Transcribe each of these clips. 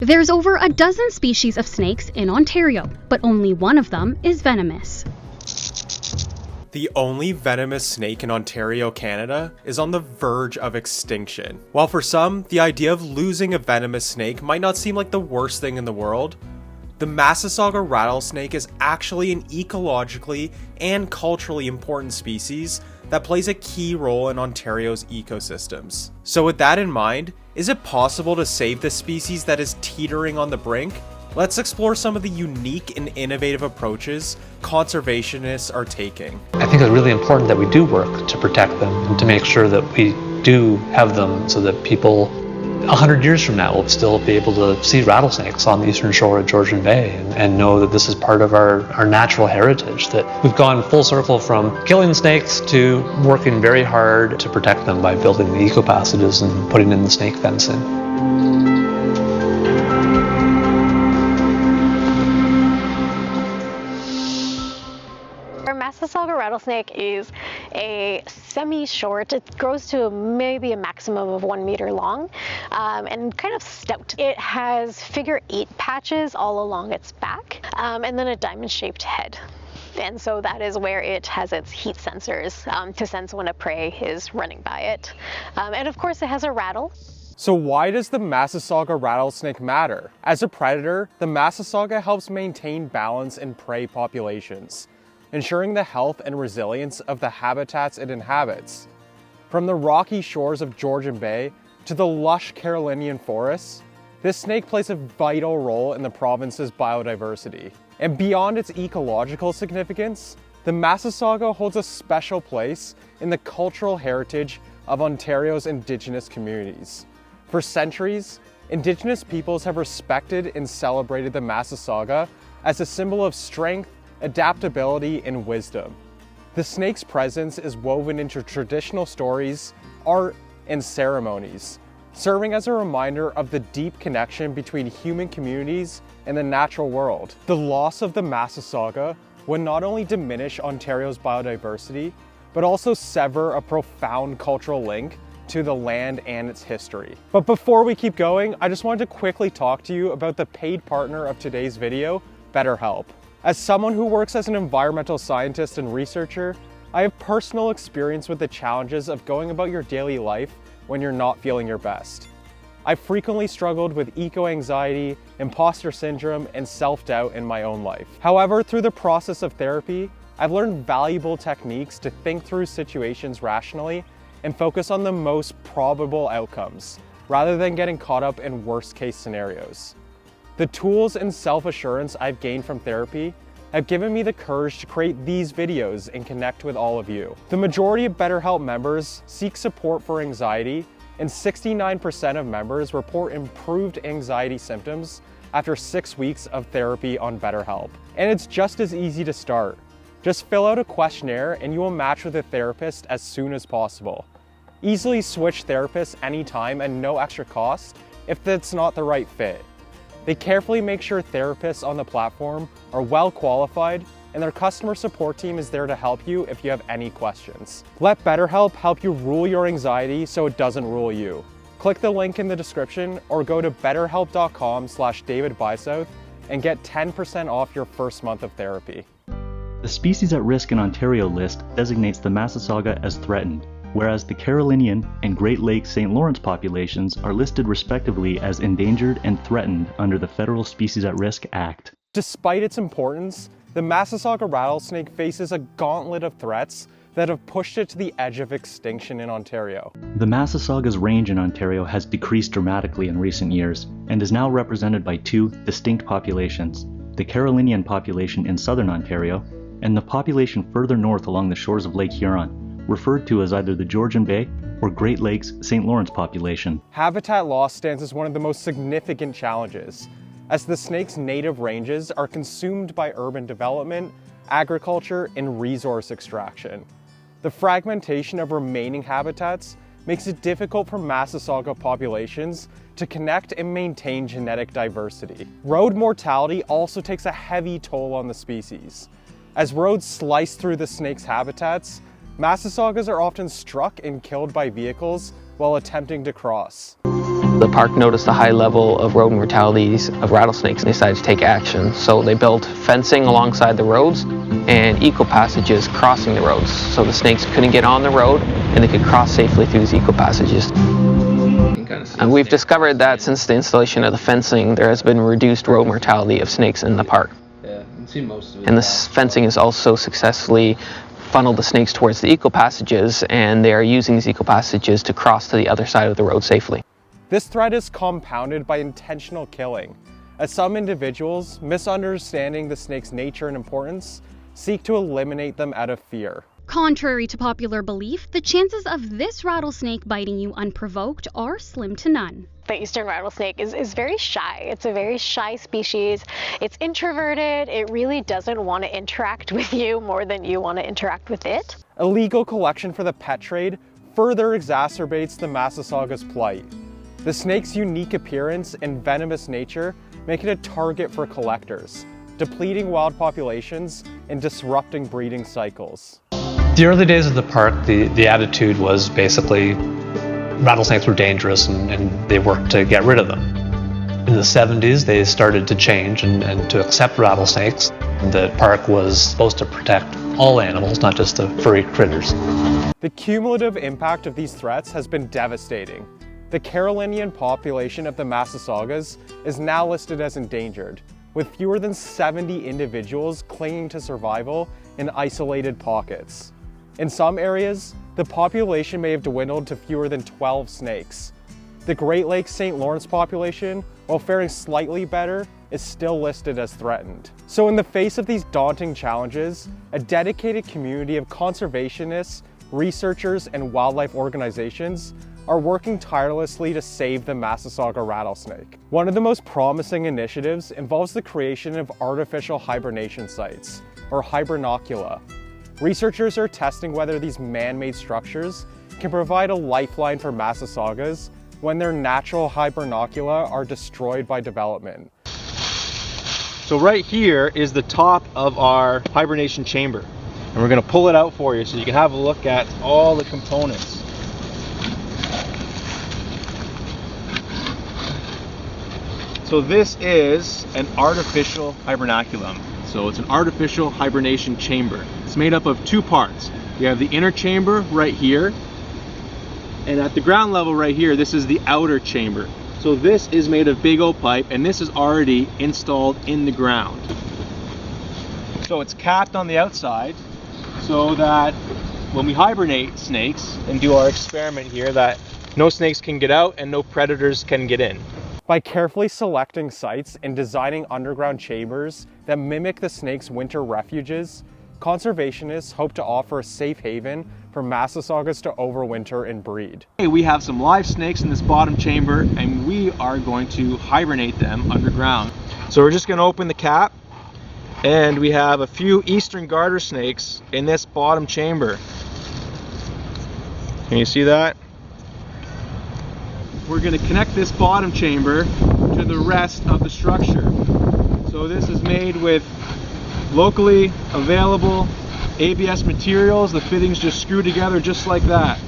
There's over a dozen species of snakes in Ontario, but only one of them is venomous. The only venomous snake in Ontario, Canada, is on the verge of extinction. While for some, the idea of losing a venomous snake might not seem like the worst thing in the world, the Massasauga rattlesnake is actually an ecologically and culturally important species that plays a key role in Ontario's ecosystems. So with that in mind, is it possible to save this species that is teetering on the brink? Let's explore some of the unique and innovative approaches conservationists are taking. I think it's really important that we do work to protect them and to make sure that we do have them so that people 100 years from now will still be able to see rattlesnakes on the eastern shore of Georgian Bay and know that this is part of our natural heritage, that we've gone full circle from killing snakes to working very hard to protect them by building the eco passages and putting in the snake fencing. Our Massasauga rattlesnake is a semi-short. It grows to maybe a maximum of 1 meter long and kind of stout. It has figure 8 patches all along its back and then a diamond-shaped head. And so that is where it has its heat sensors to sense when a prey is running by it. And of course it has a rattle. So why does the Massasauga rattlesnake matter? As a predator, the Massasauga helps maintain balance in prey populations, ensuring the health and resilience of the habitats it inhabits. From the rocky shores of Georgian Bay to the lush Carolinian forests, this snake plays a vital role in the province's biodiversity. And beyond its ecological significance, the Massasauga holds a special place in the cultural heritage of Ontario's Indigenous communities. For centuries, Indigenous peoples have respected and celebrated the Massasauga as a symbol of strength, adaptability, and wisdom. The snake's presence is woven into traditional stories, art, and ceremonies, serving as a reminder of the deep connection between human communities and the natural world. The loss of the Massasauga would not only diminish Ontario's biodiversity, but also sever a profound cultural link to the land and its history. But before we keep going, I just wanted to quickly talk to you about the paid partner of today's video, BetterHelp. As someone who works as an environmental scientist and researcher, I have personal experience with the challenges of going about your daily life when you're not feeling your best. I've frequently struggled with eco-anxiety, imposter syndrome, and self-doubt in my own life. However, through the process of therapy, I've learned valuable techniques to think through situations rationally and focus on the most probable outcomes, rather than getting caught up in worst-case scenarios. The tools and self-assurance I've gained from therapy have given me the courage to create these videos and connect with all of you. The majority of BetterHelp members seek support for anxiety, and 69% of members report improved anxiety symptoms after 6 weeks of therapy on BetterHelp. And it's just as easy to start. Just fill out a questionnaire and you will match with a therapist as soon as possible. Easily switch therapists anytime and no extra cost if that's not the right fit. They carefully make sure therapists on the platform are well qualified, and their customer support team is there to help you if you have any questions. Let BetterHelp help you rule your anxiety so it doesn't rule you. Click the link in the description or go to betterhelp.com/David Bysouth and get 10% off your first month of therapy. The species at risk in Ontario list designates the Massasauga as threatened, whereas the Carolinian and Great Lakes St. Lawrence populations are listed respectively as endangered and threatened under the Federal Species at Risk Act. Despite its importance, the Massasauga rattlesnake faces a gauntlet of threats that have pushed it to the edge of extinction in Ontario. The Massasauga's range in Ontario has decreased dramatically in recent years and is now represented by 2 distinct populations, the Carolinian population in southern Ontario and the population further north along the shores of Lake Huron, referred to as either the Georgian Bay or Great Lakes St. Lawrence population. Habitat loss stands as one of the most significant challenges, as the snake's native ranges are consumed by urban development, agriculture, and resource extraction. The fragmentation of remaining habitats makes it difficult for Massasauga populations to connect and maintain genetic diversity. Road mortality also takes a heavy toll on the species. As roads slice through the snake's habitats, Massasaugas are often struck and killed by vehicles while attempting to cross. The park noticed a high level of rodent mortalities of rattlesnakes and decided to take action. So they built fencing alongside the roads and eco passages crossing the roads. So the snakes couldn't get on the road and they could cross safely through these eco passages. And we've discovered that since the installation of the fencing, there has been reduced rodent mortality of snakes in the park. Yeah, I've seen most of it. And this fencing has also successfully funneled the snakes towards the eco passages, and they are using these eco passages to cross to the other side of the road safely. This threat is compounded by intentional killing, as some individuals, misunderstanding the snake's nature and importance, seek to eliminate them out of fear. Contrary to popular belief, the chances of this rattlesnake biting you unprovoked are slim to none. The eastern rattlesnake is very shy. It's a very shy species. It's introverted. It really doesn't want to interact with you more than you want to interact with it. Illegal collection for the pet trade further exacerbates the Massasauga's plight. The snake's unique appearance and venomous nature make it a target for collectors, depleting wild populations and disrupting breeding cycles. The early days of the park, the attitude was basically rattlesnakes were dangerous and they worked to get rid of them. In the 70s, they started to change and to accept rattlesnakes. The park was supposed to protect all animals, not just the furry critters. The cumulative impact of these threats has been devastating. The Carolinian population of the Massasaugas is now listed as endangered, with fewer than 70 individuals clinging to survival in isolated pockets. In some areas, the population may have dwindled to fewer than 12 snakes. The Great Lakes St. Lawrence population, while faring slightly better, is still listed as threatened. So in the face of these daunting challenges, a dedicated community of conservationists, researchers, and wildlife organizations are working tirelessly to save the Massasauga rattlesnake. One of the most promising initiatives involves the creation of artificial hibernation sites, or hibernacula. Researchers are testing whether these man-made structures can provide a lifeline for Massasaugas when their natural hibernacula are destroyed by development. So right here is the top of our hibernation chamber, and we're going to pull it out for you so you can have a look at all the components. So this is an artificial hibernaculum. So it's an artificial hibernation chamber. It's made up of two parts. We have the inner chamber right here, and at the ground level right here, this is the outer chamber. So this is made of big oak pipe, and this is already installed in the ground. So it's capped on the outside so that when we hibernate snakes and do our experiment here, that no snakes can get out and no predators can get in. By carefully selecting sites and designing underground chambers that mimic the snake's winter refuges, conservationists hope to offer a safe haven for Massasaugas to overwinter and breed. Hey, we have some live snakes in this bottom chamber, and we are going to hibernate them underground. So we're just going to open the cap, and we have a few eastern garter snakes in this bottom chamber. Can you see that? We're going to connect this bottom chamber to the rest of the structure. So this is made with locally available ABS materials. The fittings just screw together just like that.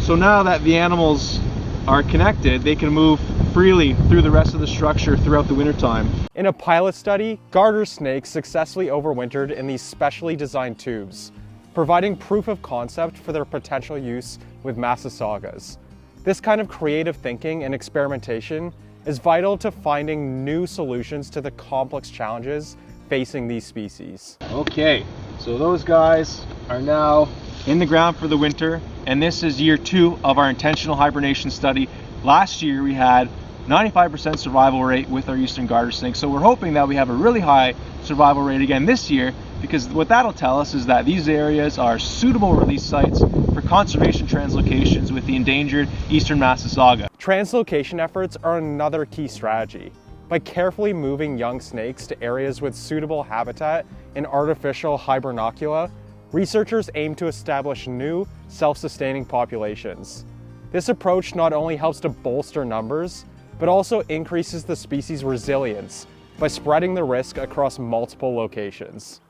So now that the animals are connected, they can move freely through the rest of the structure throughout the wintertime. In a pilot study, garter snakes successfully overwintered in these specially designed tubes, providing proof of concept for their potential use with Massasaugas. This kind of creative thinking and experimentation is vital to finding new solutions to the complex challenges facing these species. Okay, so those guys are now in the ground for the winter, and this is year 2 of our intentional hibernation study. Last year we had 95% survival rate with our eastern garter snake, so we're hoping that we have a really high survival rate again this year, because what that'll tell us is that these areas are suitable release sites for conservation translocations with the endangered eastern Massasauga. Translocation efforts are another key strategy. By carefully moving young snakes to areas with suitable habitat and artificial hibernacula, researchers aim to establish new, self-sustaining populations. This approach not only helps to bolster numbers, but also increases the species' resilience by spreading the risk across multiple locations.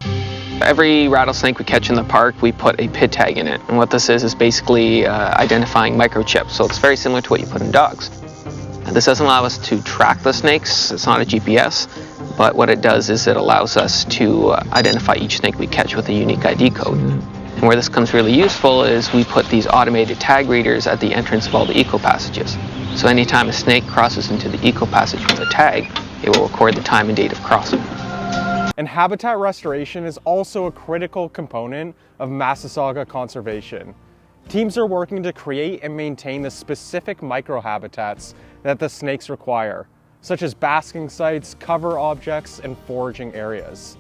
Every rattlesnake we catch in the park, we put a PID tag in it. And what this is basically identifying microchips. So it's very similar to what you put in dogs. And this doesn't allow us to track the snakes. It's not a GPS. But what it does is it allows us to identify each snake we catch with a unique ID code. And where this comes really useful is we put these automated tag readers at the entrance of all the eco passages. So anytime a snake crosses into the eco passage with a tag, it will record the time and date of crossing. And habitat restoration is also a critical component of Massasauga conservation. Teams are working to create and maintain the specific microhabitats that the snakes require, such as basking sites, cover objects, and foraging areas.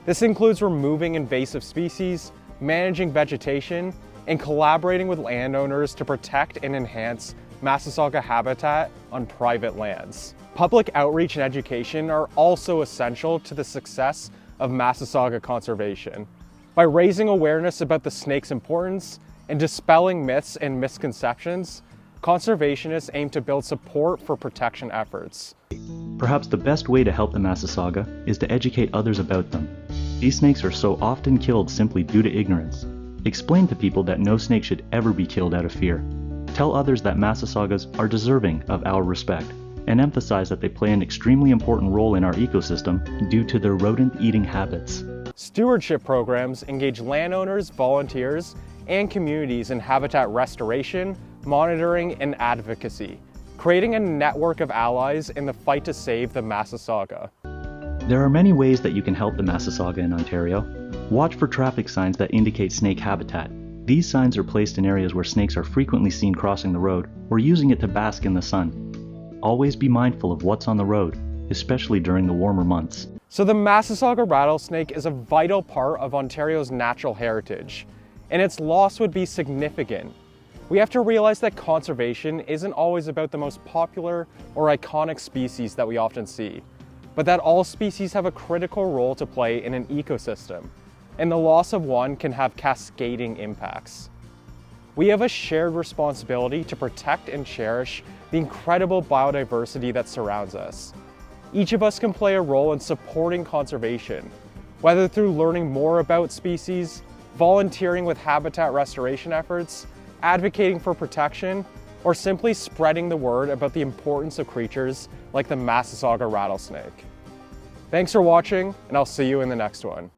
This includes removing invasive species, managing vegetation, and collaborating with landowners to protect and enhance Massasauga habitat on private lands. Public outreach and education are also essential to the success of Massasauga conservation. By raising awareness about the snake's importance and dispelling myths and misconceptions, conservationists aim to build support for protection efforts. Perhaps the best way to help the Massasauga is to educate others about them. These snakes are so often killed simply due to ignorance. Explain to people that no snake should ever be killed out of fear. Tell others that Massasaugas are deserving of our respect, and emphasize that they play an extremely important role in our ecosystem due to their rodent-eating habits. Stewardship programs engage landowners, volunteers, and communities in habitat restoration, monitoring, and advocacy, creating a network of allies in the fight to save the Massasauga. There are many ways that you can help the Massasauga in Ontario. Watch for traffic signs that indicate snake habitat. These signs are placed in areas where snakes are frequently seen crossing the road or using it to bask in the sun. Always be mindful of what's on the road, especially during the warmer months. So the Massasauga rattlesnake is a vital part of Ontario's natural heritage, and its loss would be significant. We have to realize that conservation isn't always about the most popular or iconic species that we often see, but that all species have a critical role to play in an ecosystem, and the loss of one can have cascading impacts. We have a shared responsibility to protect and cherish the incredible biodiversity that surrounds us. Each of us can play a role in supporting conservation, whether through learning more about species, volunteering with habitat restoration efforts, advocating for protection, or simply spreading the word about the importance of creatures like the Massasauga rattlesnake. Thanks for watching, and I'll see you in the next one.